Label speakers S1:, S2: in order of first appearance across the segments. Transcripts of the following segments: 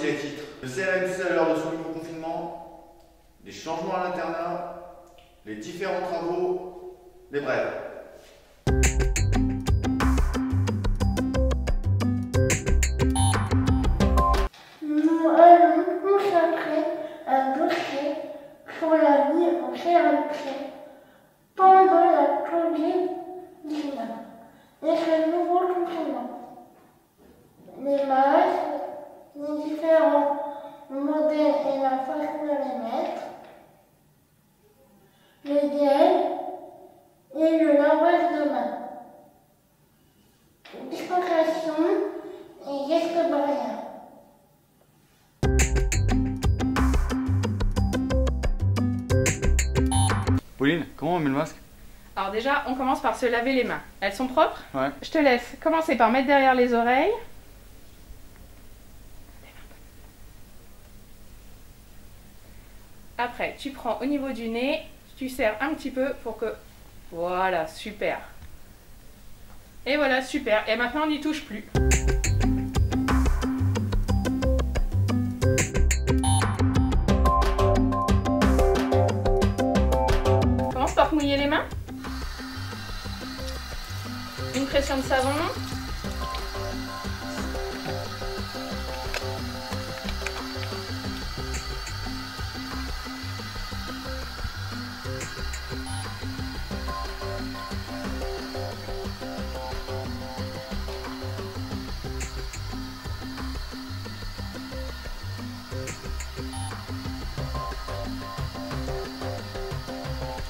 S1: les titres. Le CRMC à l'heure de son nouveau confinement, les changements à l'internat, les différents travaux, les brèves.
S2: Nous allons consacrer un dossier sur la vie au CRMC pendant la Covid-19 et ce nouveau confinement. Les masques, les différents modèles et la façon de les mettre, les gels et le lavage de mains, distanciation et gestes barrières.
S1: Pauline, comment on met le masque?
S3: Alors déjà, on commence par se laver les mains. Elles sont propres?
S1: Ouais.
S3: Je te laisse commencer par mettre derrière les oreilles. Après, tu prends au niveau du nez, tu serres un petit peu pour que... Voilà, super. Et voilà, super. Et maintenant, on n'y touche plus. Commence par mouiller les mains. Une pression de savon.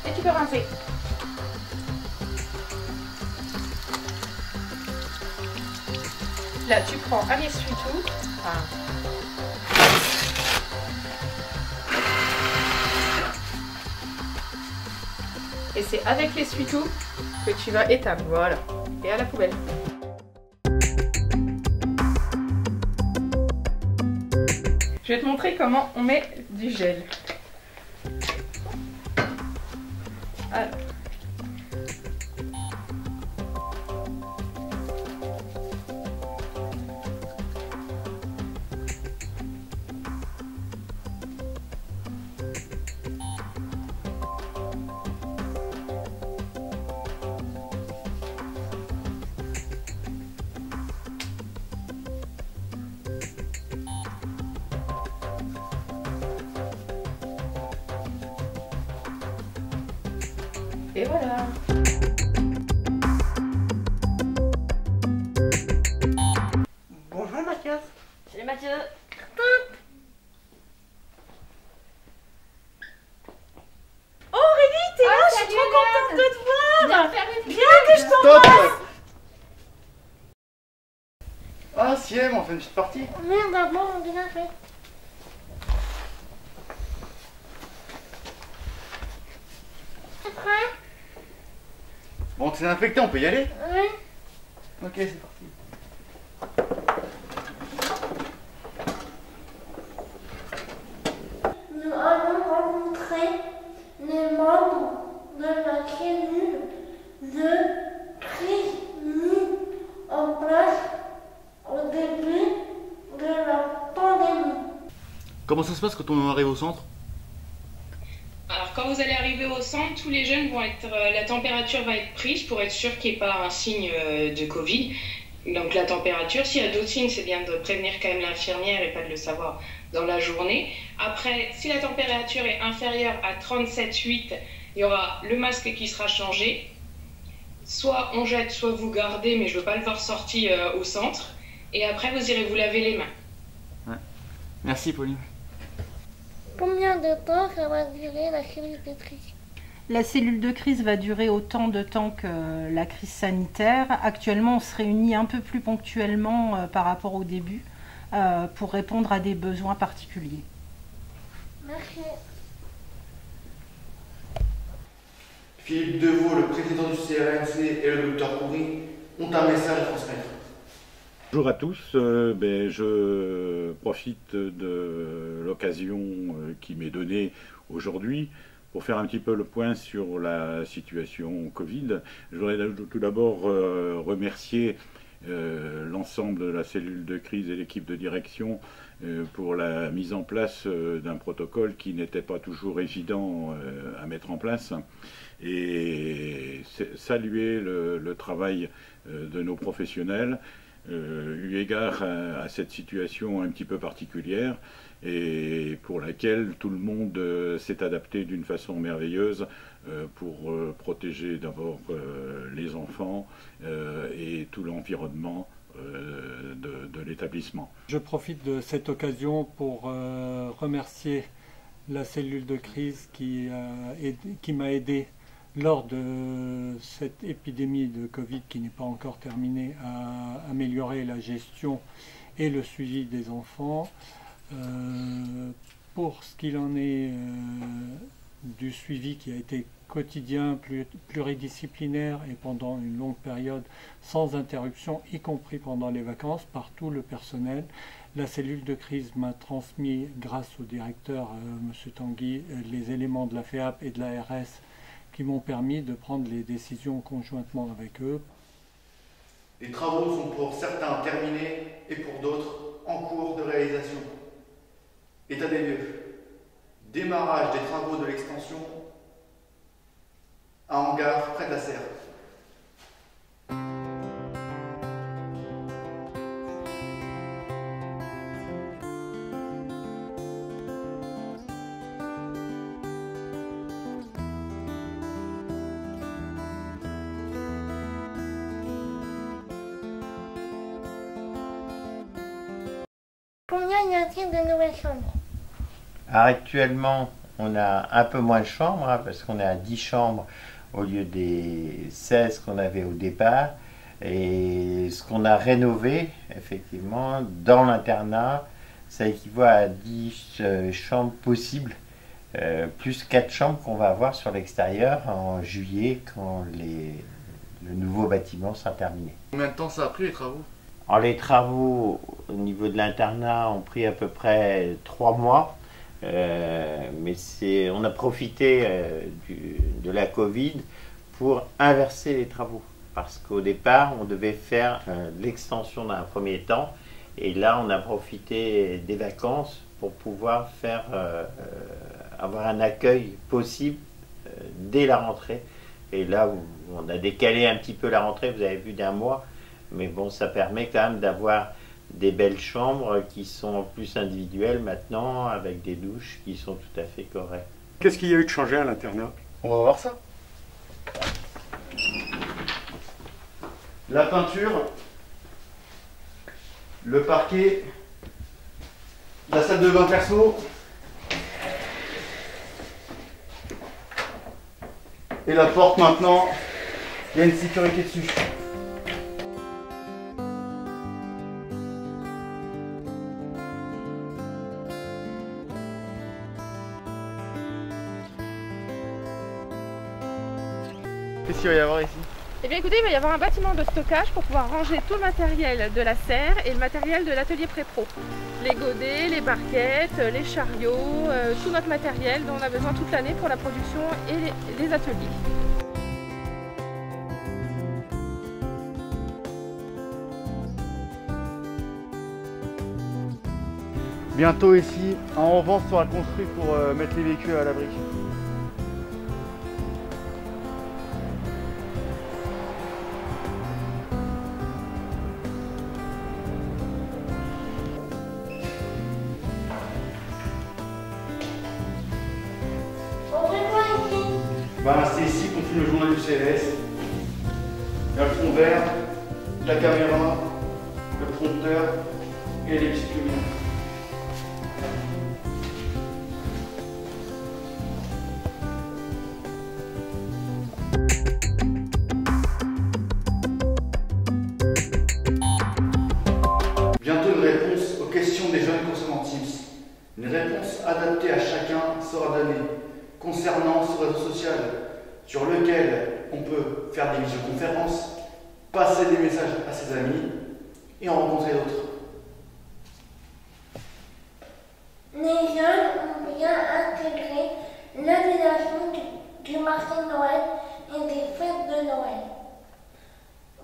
S3: Et tu peux rincer. Là, tu prends un essuie-tout. Et c'est avec l'essuie-tout que tu vas éteindre. Voilà. Et à la poubelle. Je vais te montrer comment on met du gel. Alors. Et voilà.
S4: Bonjour Mathias.
S5: Salut Mathieu.
S4: Oh Aurélie, t'es là, je suis
S5: salut,
S4: trop contente de te voir. Viens que je t'embrasse.
S1: Stop! Ah, si, on fait une petite partie.
S2: Merde, d'abord on déjà fait. C'est prêt?
S1: Bon, t'es infecté, on peut y aller?
S2: Oui.
S1: Ok, c'est parti.
S2: Nous allons rencontrer les membres de la cellule de crise mise en place au début de la pandémie.
S1: Comment ça se passe quand on arrive au centre?
S3: Alors quand vous allez arriver au centre, tous les jeunes vont être, la température va être prise pour être sûr qu'il n'y ait pas un signe de Covid. Donc la température, s'il y a d'autres signes, c'est bien de prévenir quand même l'infirmière et pas de le savoir dans la journée. Après, si la température est inférieure à 37,8, il y aura le masque qui sera changé. Soit on jette, soit vous gardez, mais je ne veux pas le voir sorti au centre. Et après, vous irez vous laver les mains.
S1: Ouais. Merci Pauline.
S2: Combien de temps ça va durer la cellule de crise?
S4: La cellule de crise va durer autant de temps que la crise sanitaire. Actuellement, on se réunit un peu plus ponctuellement par rapport au début pour répondre à des besoins particuliers.
S2: Merci.
S1: Philippe Deveau, le président du CRMC et le docteur Coury ont un message à transmettre.
S6: Bonjour à tous, je profite de l'occasion qui m'est donnée aujourd'hui pour faire un petit peu le point sur la situation Covid. Je voudrais tout d'abord remercier l'ensemble de la cellule de crise et l'équipe de direction pour la mise en place d'un protocole qui n'était pas toujours évident à mettre en place, et saluer le travail de nos professionnels eu égard à cette situation un petit peu particulière et pour laquelle tout le monde s'est adapté d'une façon merveilleuse pour protéger d'abord les enfants et tout l'environnement de l'établissement.
S5: Je profite de cette occasion pour remercier la cellule de crise qui m'a aidé lors de cette épidémie de Covid qui n'est pas encore terminée à améliorer la gestion et le suivi des enfants. Pour ce qu'il en est du suivi qui a été quotidien, pluridisciplinaire et pendant une longue période sans interruption, y compris pendant les vacances, par tout le personnel, la cellule de crise m'a transmis, grâce au directeur M. Tanguy, les éléments de la FEAP et de l'ARS qui m'ont permis de prendre les décisions conjointement avec eux.
S1: Les travaux sont pour certains terminés et pour d'autres en cours de réalisation. État des lieux. Démarrage des travaux de l'extension à Hangar, près de la Serre.
S2: Combien y a-t-il de nouvelles chambres?
S7: Actuellement, on a un peu moins de chambres, parce qu'on est à 10 chambres au lieu des 16 qu'on avait au départ. Et ce qu'on a rénové, effectivement, dans l'internat, ça équivaut à 10 chambres possibles, plus 4 chambres qu'on va avoir sur l'extérieur en juillet, quand le nouveau bâtiment sera terminé.
S1: Combien de temps ça a pris les travaux?
S7: Alors, les travaux au niveau de l'internat ont pris à peu près 3 mois. Mais on a profité de la Covid pour inverser les travaux, parce qu'au départ on devait faire l'extension dans un premier temps, et là on a profité des vacances pour pouvoir avoir un accueil possible dès la rentrée. Et là on a décalé un petit peu la rentrée, vous avez vu, d'1 mois, mais bon, ça permet quand même d'avoir des belles chambres qui sont plus individuelles maintenant, avec des douches qui sont tout à fait correctes.
S8: Qu'est-ce qu'il y a eu de changé à l'internat?
S1: On va voir ça. La peinture, le parquet, la salle de bain perso et la porte maintenant, il y a une sécurité dessus. Qu'est-ce qu'il va y avoir ici?
S9: Eh bien écoutez, il va y avoir un bâtiment de stockage pour pouvoir ranger tout le matériel de la serre et le matériel de l'atelier pré-pro. Les godets, les barquettes, les chariots, tout notre matériel dont on a besoin toute l'année pour la production et les ateliers.
S1: Bientôt ici, en revanche sera construit pour mettre les véhicules à l'abri. C'est ici qu'on filme le journal du CLS. Il y a le fond vert, la caméra, le prompteur et les petites lumières. Bientôt une réponse aux questions des jeunes consommants Teams. Une réponse adaptée à chacun sera donnée concernant ce réseau social sur lequel on peut faire des visioconférences, passer des messages à ses amis et en rencontrer d'autres.
S2: Les jeunes ont bien intégré l'annulation du marché de Noël et des fêtes de Noël.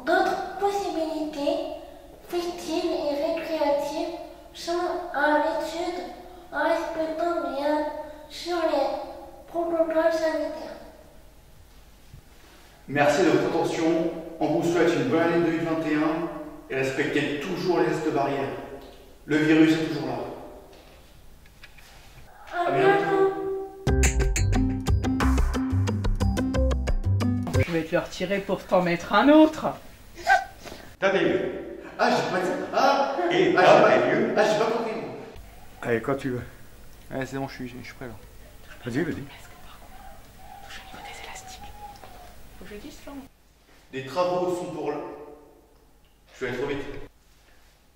S2: D'autres possibilités festives et récréatives sont à l'étude en respectant bien sûr les protocoles sanitaires.
S1: Merci de votre attention. On vous souhaite une bonne année 2021 et respectez toujours les gestes barrières. Le virus est toujours là.
S2: À bientôt.
S10: Je vais te le retirer pour t'en mettre un autre.
S8: T'as des lieux.
S1: Ah, j'ai pas dit. Ah,
S8: Et
S1: ah,
S8: t'as des lieux.
S1: j'ai pas compris.
S8: Allez, quand tu veux.
S11: Ouais, c'est bon, je suis prêt là.
S8: Vas-y, vas-y.
S10: Touche au niveau des élastiques. Faut que je dise, Florent.
S1: Les travaux sont pour l'heure. Je vais aller trop vite.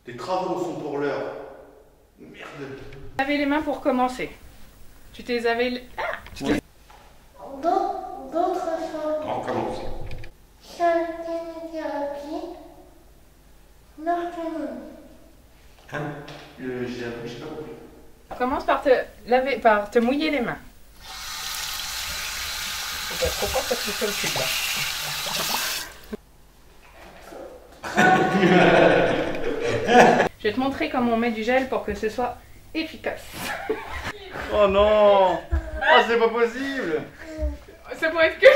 S1: Les travaux sont pour l'heure. Merde.
S10: Laver les mains pour commencer. Tu t'es lavé.
S2: D'autres formes
S8: On commence.
S2: thérapie, l'orthonomie.
S1: J'ai pas compris.
S10: Commence par te laver, par te mouiller les mains. C'est pas trop fort parce que c'est le cul là. Je vais te montrer comment on met du gel pour que ce soit efficace.
S1: Oh non. Oh, c'est pas possible.
S10: Ça pourrait être que.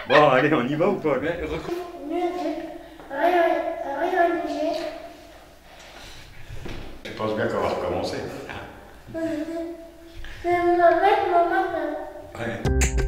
S8: Bon, allez, on y va ou pas?
S2: Musique, réaliser.
S8: Je pense bien qu'on va recommencer.
S2: C'est mon matin.
S8: Ouais.